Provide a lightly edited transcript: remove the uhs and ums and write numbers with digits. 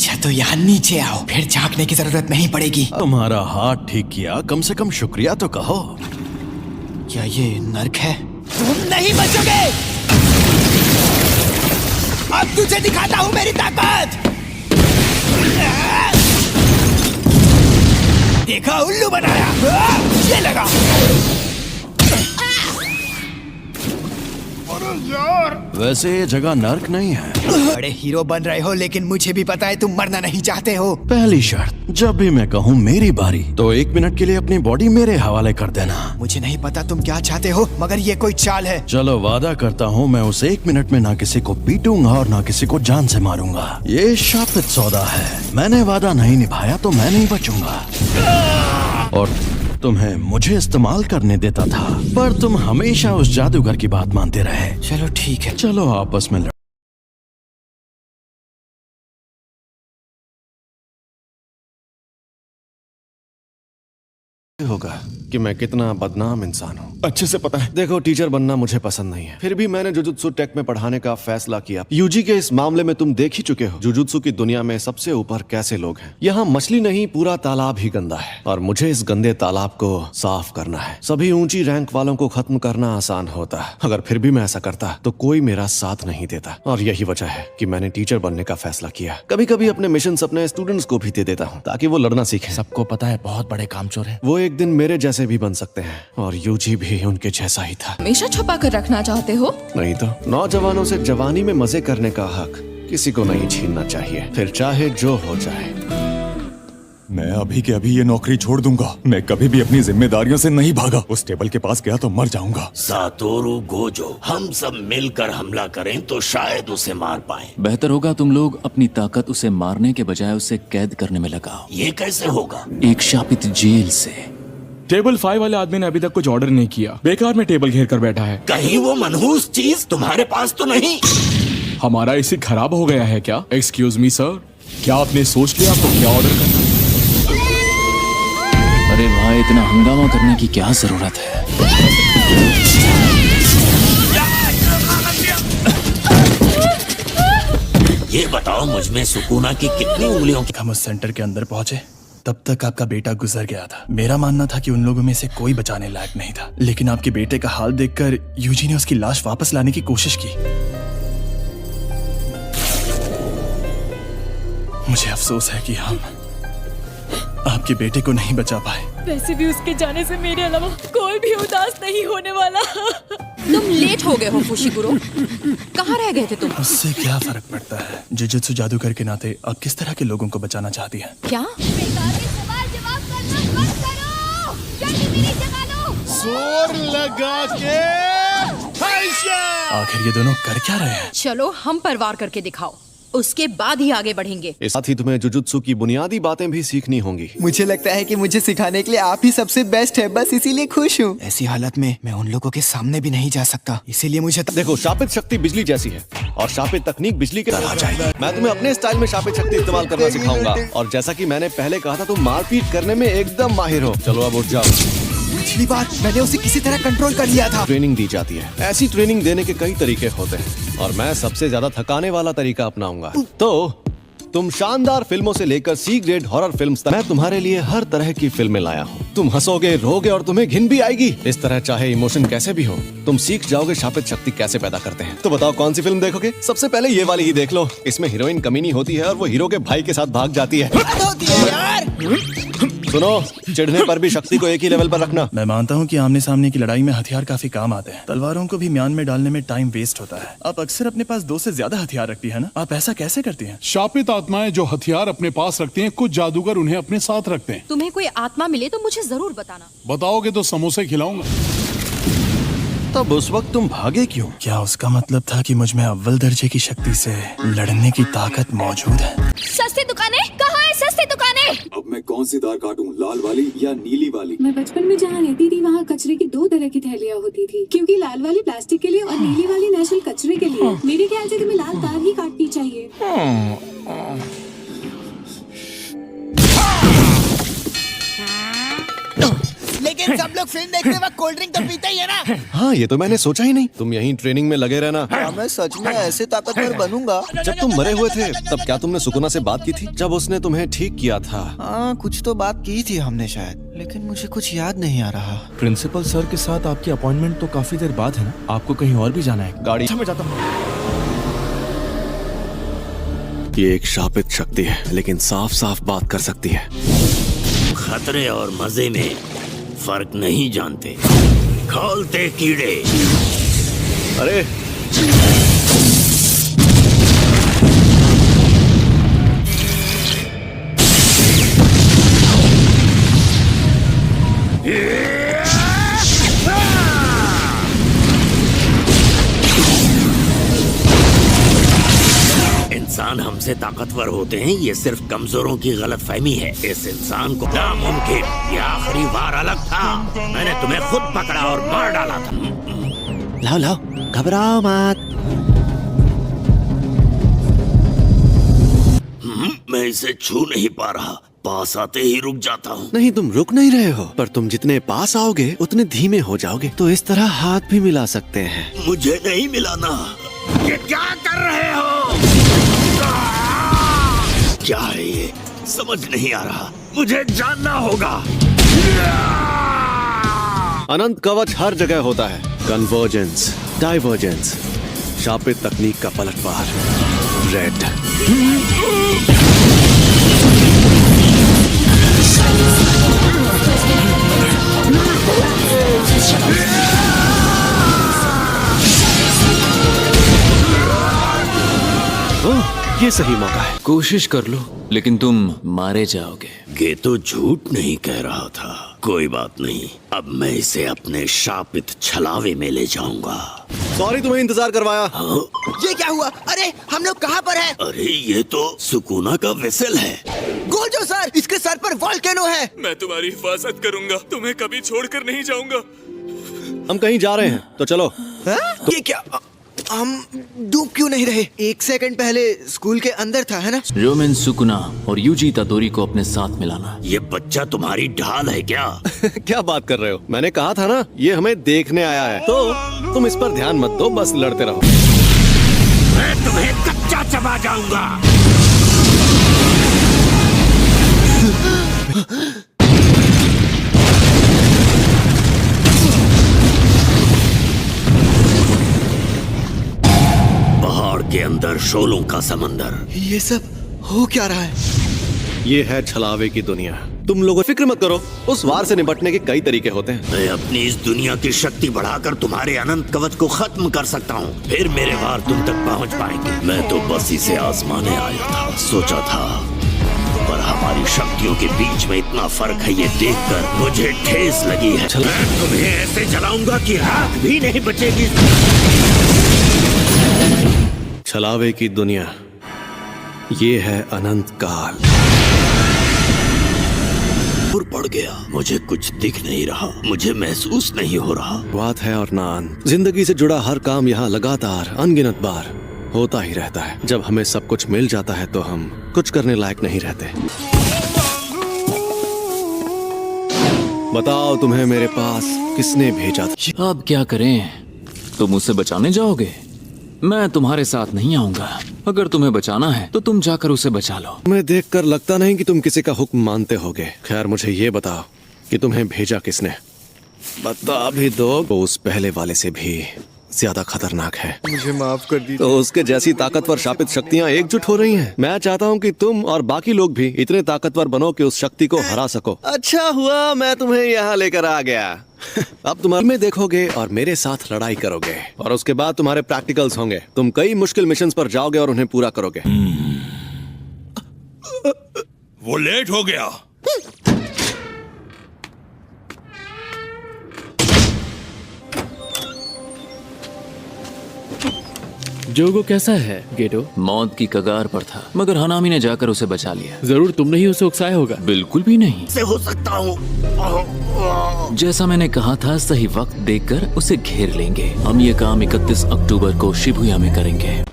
अच्छा तो यहाँ नीचे आओ, फिर झांकने की जरूरत नहीं पड़ेगी। तुम्हारा हाथ ठीक किया, कम से कम शुक्रिया तो कहो। क्या ये नर्क है? तुम नहीं बचोगे। अब तुझे दिखाता हूँ मेरी ताकत। देखा, उल्लू बनाया। ये लगा। वैसे ये जगह नर्क नहीं है। बड़े हीरो बन रहे हो, लेकिन मुझे भी पता है तुम मरना नहीं चाहते हो। पहली शर्त, जब भी मैं कहूँ मेरी बारी, तो 1 मिनट के लिए अपनी बॉडी मेरे हवाले कर देना। मुझे नहीं पता तुम क्या चाहते हो, मगर ये कोई चाल है। चलो वादा करता हूँ मैं उस 1 मिनट में ना किसी को पीटूंगा और ना किसी को जान से मारूंगा। ये शापित सौदा है, मैंने वादा नहीं निभाया तो मैं नहीं बचूंगा। और तुम्हें मुझे इस्तेमाल करने देता था, पर तुम हमेशा उस जादूगर की बात मानते रहे। चलो ठीक है, चलो आपस में होगा कि मैं कितना बदनाम इंसान हूँ। अच्छे से पता है। देखो, टीचर बनना मुझे पसंद नहीं है, फिर भी मैंने जुजुत्सु टेक में पढ़ाने का फैसला किया। यूजी के इस मामले में तुम देख ही चुके हो जुजुत्सु की दुनिया में सबसे ऊपर कैसे लोग हैं। यहाँ मछली नहीं, पूरा तालाब ही गंदा है और मुझे इस गंदे तालाब को साफ करना है। सभी ऊंची रैंक वालों को खत्म करना आसान होता, अगर फिर भी मैं ऐसा करता तो कोई मेरा साथ नहीं देता। और यही वजह है कि मैंने टीचर बनने का फैसला किया। कभी कभी अपने मिशन अपने स्टूडेंट्स को भी दे देता हूँ ताकि वो लड़ना सीखें। सबको पता है बहुत बड़े कामचोर हैं। वो एक दिन मेरे जैसे भी बन सकते हैं और यूजी भी उनके जैसा ही था। हमेशा छुपा कर रखना चाहते हो? नहीं तो। नौजवानों से जवानी में मजे करने का हक किसी को नहीं छीनना चाहिए, फिर चाहे जो हो जाए। मैं अभी के अभी ये नौकरी छोड़ दूंगा। मैं कभी भी अपनी जिम्मेदारियों से नहीं भागा। उस टेबल के पास गया तो मर जाऊंगा। सातोरू गोजो, हम सब मिलकर हमला करें तो शायद उसे मार पाएं। बेहतर होगा तुम लोग अपनी ताकत उसे मारने के बजाय उसे कैद करने में लगाओ। ये कैसे होगा? एक शापित जेल से। टेबल 5 वाले आदमी ने अभी तक कुछ ऑर्डर नहीं किया, बेकार में टेबल घेर कर बैठा है। कहीं वो मनहूस चीज तुम्हारे पास तो नहीं? हमारा एसी खराब हो गया है क्या? एक्सक्यूज मी सर, क्या आपने सोच लिया आपको क्या ऑर्डर करना? अरे भाई, इतना हंगामा करने की क्या जरूरत है? ये बताओ, मुझ में सुकूना की कितनी उंगलियों की? हम उस सेंटर के अंदर पहुंचे तब तक आपका बेटा गुजर गया था। मेरा मानना था कि उन लोगों में से कोई बचाने लायक नहीं था, लेकिन आपके बेटे का हाल देखकर यूजी ने उसकी लाश वापस लाने की कोशिश की। मुझे अफसोस है कि हम आपके बेटे को नहीं बचा पाए। वैसे भी उसके जाने से मेरे अलावा कोई भी उदास नहीं होने वाला। तुम लेट हो गए हो फुशिकुरो। कहाँ रह गए थे तुम? उससे क्या फर्क पड़ता है? जुजुत्सु जादूगर के नाते अब किस तरह के लोगों को बचाना चाहती है? क्या? जोर लगा के आखिर ये दोनों कर क्या रहे हैं? चलो हम पर वार करके दिखाओ, उसके बाद ही आगे बढ़ेंगे। इस साथ ही तुम्हें जुजुत्सु की बुनियादी बातें भी सीखनी होंगी। मुझे लगता है कि मुझे सिखाने के लिए आप ही सबसे बेस्ट है, बस इसीलिए खुश हूँ। ऐसी हालत में मैं उन लोगों के सामने भी नहीं जा सकता, इसीलिए मुझे देखो, शापित शक्ति बिजली जैसी है और शापित तकनीक बिजली के तरह जाएगी। मैं तुम्हें अपने स्टाइल में शापित शक्ति इस्तेमाल करना सिखाऊंगा और जैसा कि मैंने पहले कहा था, तुम मारपीट करने में एकदम माहिर हो। चलो अब उठ जाओ। पिछली बार मैंने उसे किसी तरह कंट्रोल कर लिया था। ट्रेनिंग दी जाती है। ऐसी ट्रेनिंग देने के कई तरीके होते हैं और मैं सबसे ज्यादा थकाने वाला तरीका अपनाऊंगा। तो तुम शानदार फिल्मों से लेकर सी ग्रेड हॉरर फिल्म्स तक मैं तुम्हारे लिए हर तरह की फिल्में लाया हूँ। तुम हंसोगे, रोगे और तुम्हें घिन भी आएगी। इस तरह चाहे इमोशन कैसे भी हो, तुम सीख जाओगे शापित शक्ति कैसे पैदा करते हैं। तो बताओ कौन सी फिल्म देखोगे? सबसे पहले ये वाली ही देख लो। इसमें हीरोइन कमीनी होती है और वो हीरो के भाई के साथ भाग जाती है। सुनो, चिढ़ने पर भी शक्ति को एक ही लेवल पर रखना। मैं मानता हूँ कि आमने सामने की लड़ाई में हथियार काफी काम आते हैं। तलवारों को भी म्यान में डालने में टाइम वेस्ट होता है। आप अक्सर अपने पास 2 से ज्यादा हथियार रखती है ना? आप ऐसा कैसे करती हैं? शापित आत्माएं जो हथियार अपने पास रखते हैं, कुछ जादूगर उन्हें अपने साथ रखते हैं। तुम्हें कोई आत्मा मिले तो मुझे जरूर बताना। बताओगे तो समोसे खिलाऊंगा। तब उस वक्त तुम भागे क्यों? क्या उसका मतलब था कि मुझ में अव्वल दर्जे की शक्ति से लड़ने की ताकत मौजूद है? सस्ती दुकानें कहाँ है? सस्ती दुकानें। अब मैं कौन सी तार काटूं, लाल वाली या नीली वाली? मैं बचपन में जहाँ रहती थी वहाँ कचरे की 2 तरह की थैलियाँ होती थी, क्योंकि लाल वाली प्लास्टिक के लिए और नीली वाली नेचुरल कचरे के लिए। मेरे ख्याल से तुम्हें लाल तार ही काटनी चाहिए। लेकिन लेकिन सब लोग फिल्म देखते वक्त कोल्ड ड्रिंक तो पीते ही है ना। हाँ, ये तो मैंने सोचा ही नहीं। तुम यहीं ट्रेनिंग में लगे रहना। क्या मैं सच में ऐसे ताकतवर बनूंगा? जब तुम मरे हुए थे तब क्या तुमने सुकुना से बात की थी जब उसने तुम्हें ठीक किया था? हाँ, कुछ तो बात की थी हमने शायद, लेकिन मुझे कुछ याद नहीं आ रहा। प्रिंसिपल सर के साथ आपकी अपॉइंटमेंट तो काफी देर बाद है ना? आपको कहीं और भी जाना है? गाड़ी मैं जाता हूँ। ये एक शापित शक्ति है, लेकिन साफ साफ बात कर सकती है। खतरे और मजे में फर्क नहीं जानते, खोलते कीड़े। अरे इंसान हमसे ताकतवर होते हैं, ये सिर्फ कमजोरों की गलतफहमी है। इस इंसान को नामुमकिन, ये आखिरी बार अलग था। मैंने तुम्हें खुद पकड़ा और मार डाला था। लाओ लाओ, घबराओ मत। मैं इसे छू नहीं पा रहा, पास आते ही रुक जाता हूँ। नहीं, तुम रुक नहीं रहे हो, पर तुम जितने पास आओगे उतने धीमे हो जाओगे। तो इस तरह हाथ भी मिला सकते हैं। मुझे नहीं मिलाना। ये क्या कर रहे हो? क्या है ये? समझ नहीं आ रहा, मुझे जानना होगा। अनंत कवच हर जगह होता है। कन्वर्जेंस, डाइवर्जेंस, शापित तकनीक का पलटवार। रेड। ये सही मौका है। कोशिश कर लो, लेकिन तुम मारे जाओगे। ये तो झूठ नहीं कह रहा था। कोई बात नहीं, अब मैं इसे अपने शापित छलावे में ले जाऊंगा। सॉरी तुम्हें इंतजार करवाया। हाँ? ये क्या हुआ? अरे हम लोग कहाँ पर हैं? अरे ये तो सुकुना का वेसल है। गोजो सर, इसके सर पर वॉल्केनो है। मैं तुम्हारी हिफाजत करूंगा, तुम्हें कभी छोड़कर नहीं जाऊंगा। हम कहीं जा रहे हैं, तो चलो। ये क्या? हम डूब क्यों नहीं रहे? एक सेकंड पहले स्कूल के अंदर था, है ना? रोमेन सुकुना और यूजी तादोरी को अपने साथ मिलाना। ये बच्चा तुम्हारी ढाल है क्या? क्या बात कर रहे हो? मैंने कहा था ना, ये हमें देखने आया है। तो तुम इस पर ध्यान मत दो, बस लड़ते रहो। मैं तुम्हें कच्चा चबा जाऊंगा। पहाड़ के अंदर शोलों का समंदर। ये सब हो क्या रहा है? ये है छलावे की दुनिया। तुम लोगों फिक्र मत करो, उस वार से निपटने के कई तरीके होते हैं। मैं अपनी इस दुनिया की शक्ति बढ़ाकर तुम्हारे अनंत कवच को खत्म कर सकता हूँ, फिर मेरे वार तुम तक पहुँच पाएंगे। मैं तो बस इसे आजमाने आया था, सोचा था, पर हमारी शक्तियों के बीच में इतना फर्क है, ये देखकर मुझे ठेस लगी है। मैं तुम्हें ऐसे जलाऊंगा कि राख भी नहीं बचेगी। छलावे की दुनिया, ये है अनंत काल। दूर पड़ गया, मुझे कुछ दिख नहीं रहा, मुझे महसूस नहीं हो रहा। बात है और ना अंत। जिंदगी से जुड़ा हर काम यहाँ लगातार अनगिनत बार होता ही रहता है। जब हमें सब कुछ मिल जाता है तो हम कुछ करने लायक नहीं रहते। बताओ, तुम्हें मेरे पास किसने भेजा था? अब क्या करें? तुम उसे बचाने जाओगे? मैं तुम्हारे साथ नहीं आऊंगा। अगर तुम्हें बचाना है तो तुम जाकर उसे बचा लो। मैं देखकर लगता नहीं कि तुम किसी का हुक्म मानते होगे। खैर, मुझे ये बताओ कि तुम्हें भेजा किसने? बता भी दो। वो उस पहले वाले से भी ज्यादा खतरनाक है। मुझे माफ कर दीजिए। तो उसके जैसी ताकतवर शापित शक्तियाँ एकजुट हो रही हैं। मैं चाहता हूँ कि तुम और बाकी लोग भी इतने ताकतवर बनो कि उस शक्ति को हरा सको। अच्छा हुआ मैं तुम्हें यहाँ लेकर आ गया। अब तुम में देखोगे और मेरे साथ लड़ाई करोगे, और उसके बाद तुम्हारे प्रैक्टिकल्स होंगे। तुम कई मुश्किल मिशंस पर जाओगे और उन्हें पूरा करोगे। वो लेट हो गया। जोगो कैसा है गेटो? मौत की कगार पर था, मगर हनामी ने जाकर उसे बचा लिया। जरूर तुमने ही उसे उकसाया होगा। बिल्कुल भी नहीं। से हो सकता हूँ। जैसा मैंने कहा था, सही वक्त देखकर उसे घेर लेंगे। हम ये काम 31 अक्टूबर को शिबुया में करेंगे।